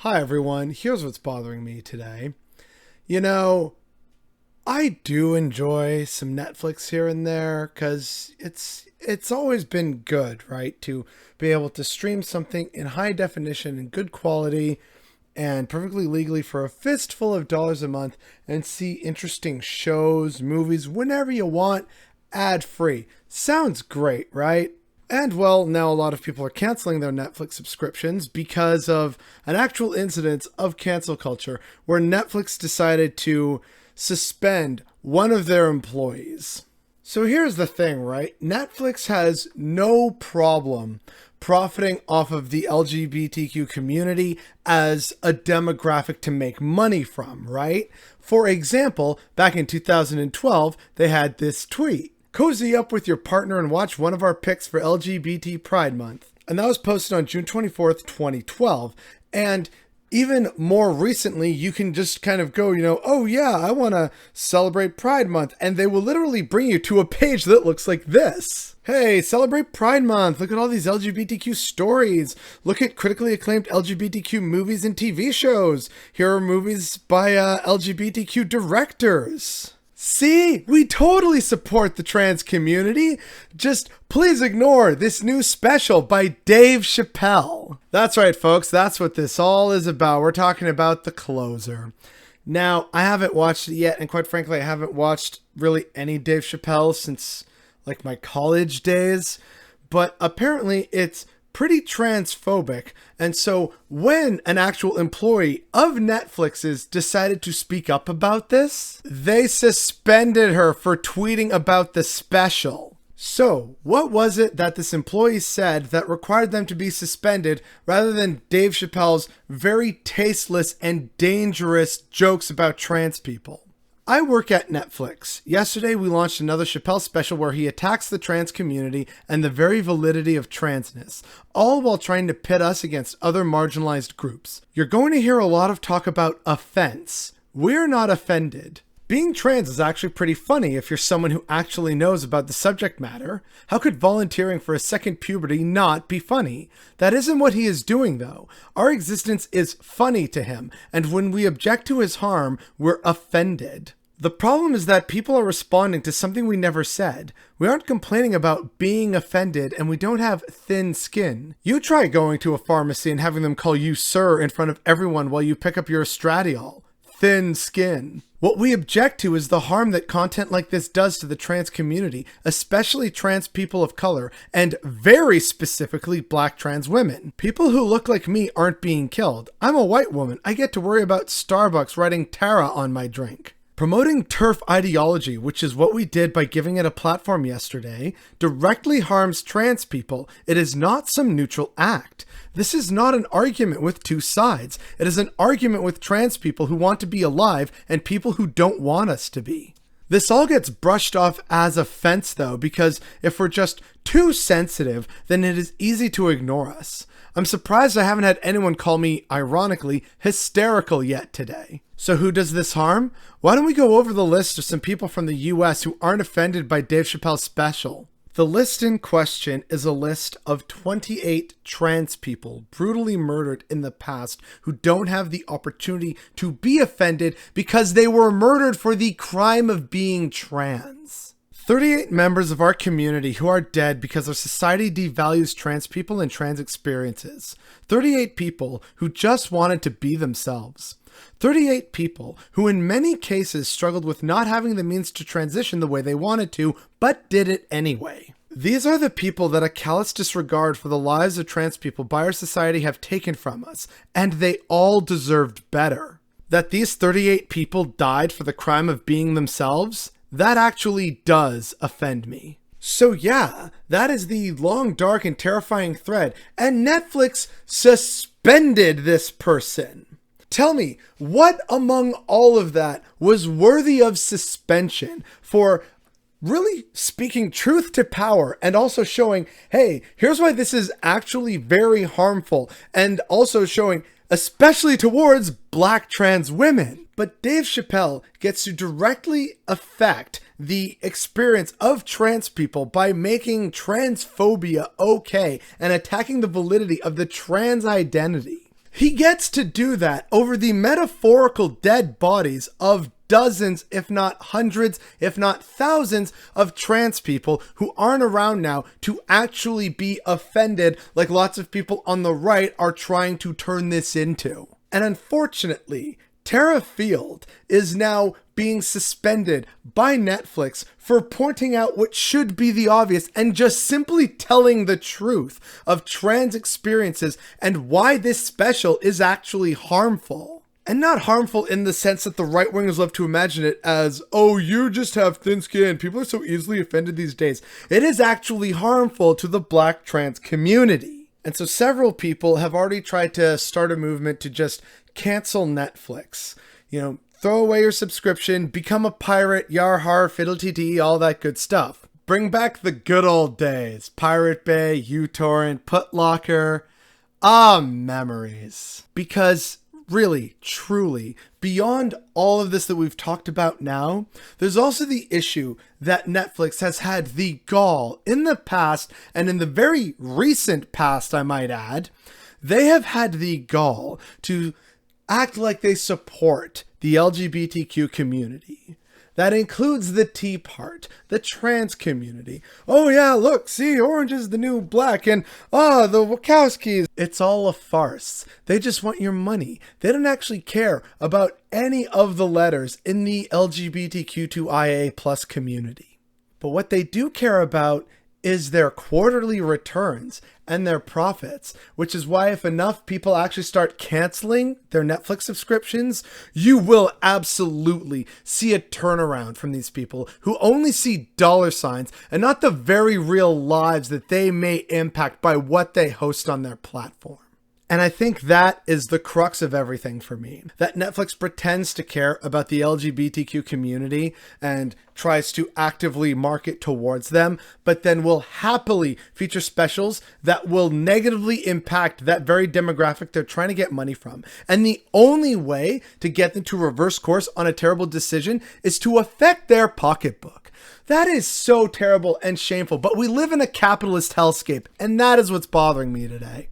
Hi everyone, here's what's bothering me today. You know, I do enjoy some Netflix here and there because it's always been good, right? To be able to stream something in high definition and good quality and perfectly legally for a fistful of dollars a month and see interesting shows, movies, whenever you want, ad free. Sounds great, right? And well, now a lot of people are canceling their Netflix subscriptions because of an actual incident of cancel culture where Netflix decided to suspend one of their employees. So here's the thing, right? Netflix has no problem profiting off of the LGBTQ community as a demographic to make money from, right? For example, back in 2012, they had this tweet. Cozy up with your partner and watch one of our picks for LGBT Pride Month. And that was posted on June 24th, 2012. And even more recently, you can just kind of go, oh yeah, I want to celebrate Pride Month. And they will literally bring you to a page that looks like this. Hey, celebrate Pride Month. Look at all these LGBTQ stories. Look at critically acclaimed LGBTQ movies and TV shows. Here are movies by LGBTQ directors. See, we totally support the trans community. Just please ignore this new special by Dave Chappelle. That's right, folks. That's what this all is about. We're talking about The Closer. Now, I haven't watched it yet, and quite frankly, I haven't watched really any Dave Chappelle since like my college days. But apparently, it's pretty transphobic. And so when an actual employee of Netflix's decided to speak up about this, they suspended her for tweeting about the special. So what was it that this employee said that required them to be suspended rather than Dave Chappelle's very tasteless and dangerous jokes about trans people? I work at Netflix. Yesterday, we launched another Chappelle special where he attacks the trans community and the very validity of transness, all while trying to pit us against other marginalized groups. You're going to hear a lot of talk about offense. We're not offended. Being trans is actually pretty funny if you're someone who actually knows about the subject matter. How could volunteering for a second puberty not be funny? That isn't what he is doing, though. Our existence is funny to him, and when we object to his harm, we're offended. The problem is that people are responding to something we never said. We aren't complaining about being offended, and we don't have thin skin. You try going to a pharmacy and having them call you sir in front of everyone while you pick up your estradiol. Thin skin. What we object to is the harm that content like this does to the trans community, especially trans people of color, and very specifically black trans women. People who look like me aren't being killed. I'm a white woman. I get to worry about Starbucks writing Tara on my drink. Promoting TERF ideology, which is what we did by giving it a platform yesterday, directly harms trans people. It is not some neutral act. This is not an argument with two sides. It is an argument with trans people who want to be alive and people who don't want us to be. This all gets brushed off as offense though, because if we're just too sensitive, then it is easy to ignore us. I'm surprised I haven't had anyone call me, ironically, hysterical yet today. So who does this harm? Why don't we go over the list of some people from the US who aren't offended by Dave Chappelle's special? The list in question is a list of 28 trans people brutally murdered in the past who don't have the opportunity to be offended because they were murdered for the crime of being trans. 38 members of our community who are dead because our society devalues trans people and trans experiences. 38 people who just wanted to be themselves. 38 people who in many cases struggled with not having the means to transition the way they wanted to, but did it anyway. These are the people that a callous disregard for the lives of trans people by our society have taken from us, and they all deserved better. That these 38 people died for the crime of being themselves, that actually does offend me. So yeah, that is the long, dark, and terrifying thread, and Netflix suspended this person. Tell me, what among all of that was worthy of suspension for really speaking truth to power and also showing, hey, here's why this is actually very harmful, and also showing, especially towards black trans women. But Dave Chappelle gets to directly affect the experience of trans people by making transphobia okay and attacking the validity of the trans identity. He gets to do that over the metaphorical dead bodies of dozens, if not hundreds, if not thousands of trans people who aren't around now to actually be offended like lots of people on the right are trying to turn this into. And unfortunately, Tara Field is now being suspended by Netflix for pointing out what should be the obvious and just simply telling the truth of trans experiences and why this special is actually harmful. And not harmful in the sense that the right-wingers love to imagine it as, oh, you just have thin skin. People are so easily offended these days. It is actually harmful to the Black trans community. And so several people have already tried to start a movement to just cancel Netflix. You know, throw away your subscription, become a pirate, yar har, fiddle-tee-tee, all that good stuff. Bring back the good old days. Pirate Bay, uTorrent, Putlocker. Ah, memories. Because really, truly, beyond all of this that we've talked about now, there's also the issue that Netflix has had the gall in the past, and in the very recent past, I might add, they have had the gall to act like they support the LGBTQ community. That includes the Tea part, the trans community. Oh yeah, look, see, orange is the new black, and the Wachowskis. It's all a farce. They just want your money. They don't actually care about any of the letters in the LGBTQ2IA+ community. But what they do care about is their quarterly returns and their profits, which is why if enough people actually start canceling their Netflix subscriptions, you will absolutely see a turnaround from these people who only see dollar signs and not the very real lives that they may impact by what they host on their platform. And I think that is the crux of everything for me. That Netflix pretends to care about the LGBTQ community and tries to actively market towards them, but then will happily feature specials that will negatively impact that very demographic they're trying to get money from. And the only way to get them to reverse course on a terrible decision is to affect their pocketbook. That is so terrible and shameful, but we live in a capitalist hellscape, and that is what's bothering me today.